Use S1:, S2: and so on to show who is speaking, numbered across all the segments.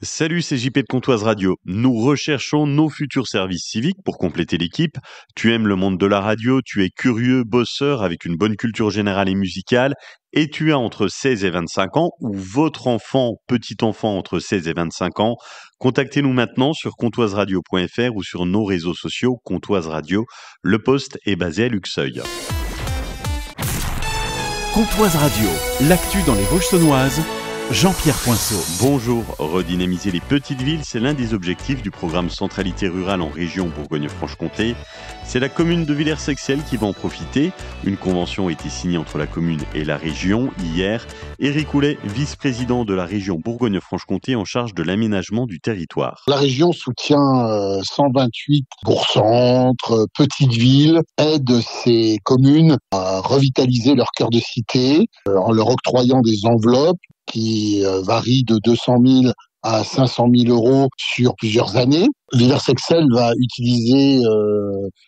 S1: Salut, c'est JP de Comtoise Radio. Nous recherchons nos futurs services civiques pour compléter l'équipe. Tu aimes le monde de la radio, tu es curieux, bosseur avec une bonne culture générale et musicale, et tu as entre 16 et 25 ans ou votre enfant, petit enfant entre 16 et 25 ans. Contactez-nous maintenant sur comtoiseradio.fr ou sur nos réseaux sociaux Comtoise Radio. Le poste est basé à Luxeuil.
S2: Comtoise Radio, l'actu dans les Vosges saunoises. Jean-Pierre Poinceau.
S1: Bonjour, redynamiser les petites villes, c'est l'un des objectifs du programme Centralité Rurale en région Bourgogne-Franche-Comté. C'est la commune de Villers-Sexcel qui va en profiter. Une convention a été signée entre la commune et la région hier. Éric Houlet, vice-président de la région Bourgogne-Franche-Comté en charge de l'aménagement du territoire.
S3: La région soutient 128 bourgs-centres, petites villes, aide ces communes à revitaliser leur cœur de cité en leur octroyant des enveloppes qui varie de 200 000 à 500 000 euros sur plusieurs années. Villers-Sexcel va utiliser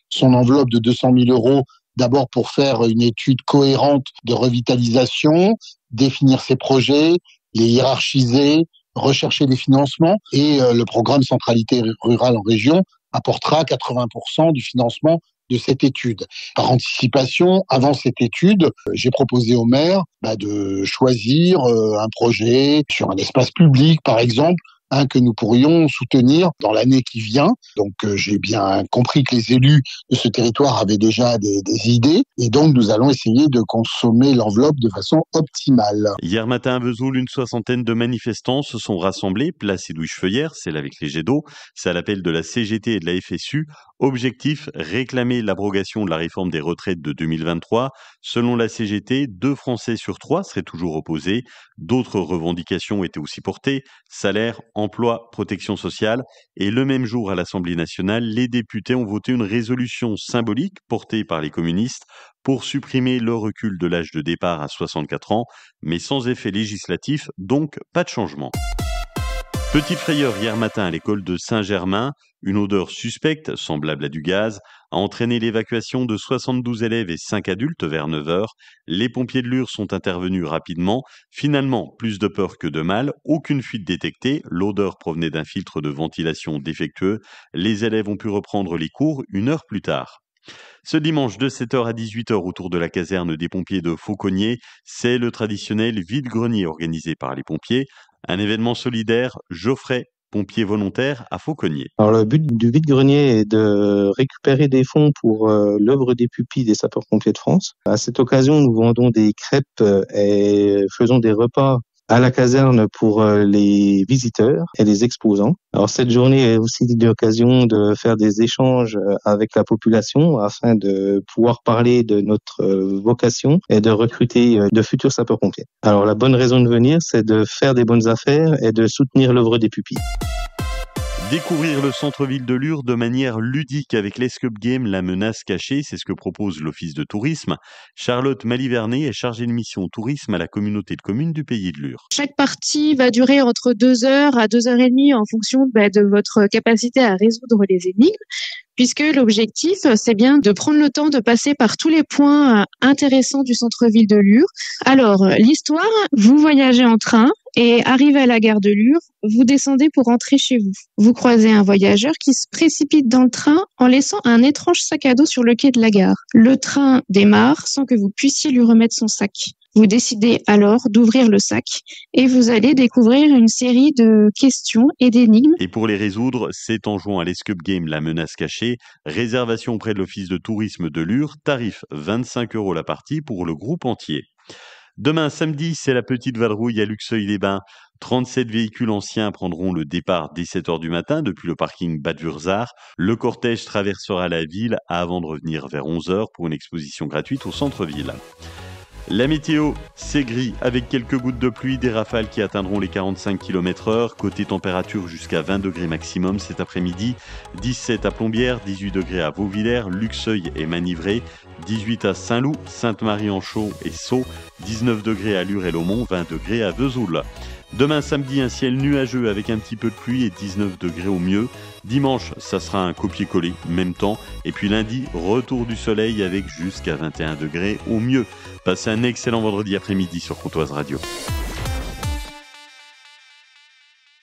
S3: son enveloppe de 200 000 euros d'abord pour faire une étude cohérente de revitalisation, définir ses projets, les hiérarchiser, rechercher des financements. Et le programme Centralité Rurale en région apportera 80% du financement de cette étude. Par anticipation, avant cette étude, j'ai proposé au maire de choisir un projet sur un espace public, par exemple, que nous pourrions soutenir dans l'année qui vient. Donc j'ai bien compris que les élus de ce territoire avaient déjà des idées et donc nous allons essayer de consommer l'enveloppe de façon optimale.
S1: Hier matin à Vesoul, une soixantaine de manifestants se sont rassemblés, place Édouche-Feuillère, celle avec les jets d'eau. C'est à l'appel de la CGT et de la FSU. Objectif, réclamer l'abrogation de la réforme des retraites de 2023. Selon la CGT, 2 Français sur 3 seraient toujours opposés. D'autres revendications étaient aussi portées, salaire, emploi, protection sociale. Et le même jour à l'Assemblée nationale, les députés ont voté une résolution symbolique portée par les communistes pour supprimer le recul de l'âge de départ à 64 ans, mais sans effet législatif, donc pas de changement. Petite frayeur hier matin à l'école de Saint-Germain, une odeur suspecte, semblable à du gaz, a entraîné l'évacuation de 72 élèves et 5 adultes vers 9h. Les pompiers de Lure sont intervenus rapidement. Finalement, plus de peur que de mal, aucune fuite détectée, l'odeur provenait d'un filtre de ventilation défectueux. Les élèves ont pu reprendre les cours 1 heure plus tard. Ce dimanche de 7h à 18h autour de la caserne des pompiers de Fauconnier, c'est le traditionnel vide-grenier organisé par les pompiers. Un événement solidaire, Geoffrey, pompier volontaire à Fauconnier.
S4: Alors le but du vide-grenier est de récupérer des fonds pour l'œuvre des pupilles des sapeurs-pompiers de France. À cette occasion, nous vendons des crêpes et faisons des repas à la caserne pour les visiteurs et les exposants. Alors cette journée est aussi l'occasion de faire des échanges avec la population afin de pouvoir parler de notre vocation et de recruter de futurs sapeurs-pompiers. Alors la bonne raison de venir, c'est de faire des bonnes affaires et de soutenir l'œuvre des pupilles.
S1: Découvrir le centre-ville de Lure de manière ludique avec l'Escape Game, la menace cachée, c'est ce que propose l'Office de tourisme. Charlotte Malivernet est chargée de mission tourisme à la communauté de communes du Pays de Lure.
S5: Chaque partie va durer entre 2 heures à 2h30 en fonction de votre capacité à résoudre les énigmes, puisque l'objectif, c'est bien de prendre le temps de passer par tous les points intéressants du centre-ville de Lure. Alors, l'histoire, vous voyagez en train et arrivé à la gare de Lure, vous descendez pour rentrer chez vous. Vous croisez un voyageur qui se précipite dans le train en laissant un étrange sac à dos sur le quai de la gare. Le train démarre sans que vous puissiez lui remettre son sac. Vous décidez alors d'ouvrir le sac et vous allez découvrir une série de questions et d'énigmes.
S1: Et pour les résoudre, c'est en jouant à l'Escape Game, la menace cachée. Réservation auprès de l'Office de tourisme de Lure, tarif 25 € la partie pour le groupe entier. Demain, samedi, c'est la petite vadrouille à Luxeuil-les-Bains. 37 véhicules anciens prendront le départ dès 7h du matin depuis le parking Bad Wurzach. Le cortège traversera la ville avant de revenir vers 11h pour une exposition gratuite au centre-ville. La météo, c'est gris avec quelques gouttes de pluie, des rafales qui atteindront les 45 km/h. Côté température, jusqu'à 20 degrés maximum cet après-midi. 17 à Plombières, 18 degrés à Vauvillers, Luxeuil et Manivré. 18 à Saint-Loup, Sainte-Marie-en-Chaux et Sceaux. 19 degrés à Lure et Laumont, 20 degrés à Vesoul. Demain samedi, un ciel nuageux avec un petit peu de pluie et 19 degrés au mieux. Dimanche, ça sera un copier-coller, même temps. Et puis lundi, retour du soleil avec jusqu'à 21 degrés au mieux. Passez un excellent vendredi après-midi sur Comtoise Radio.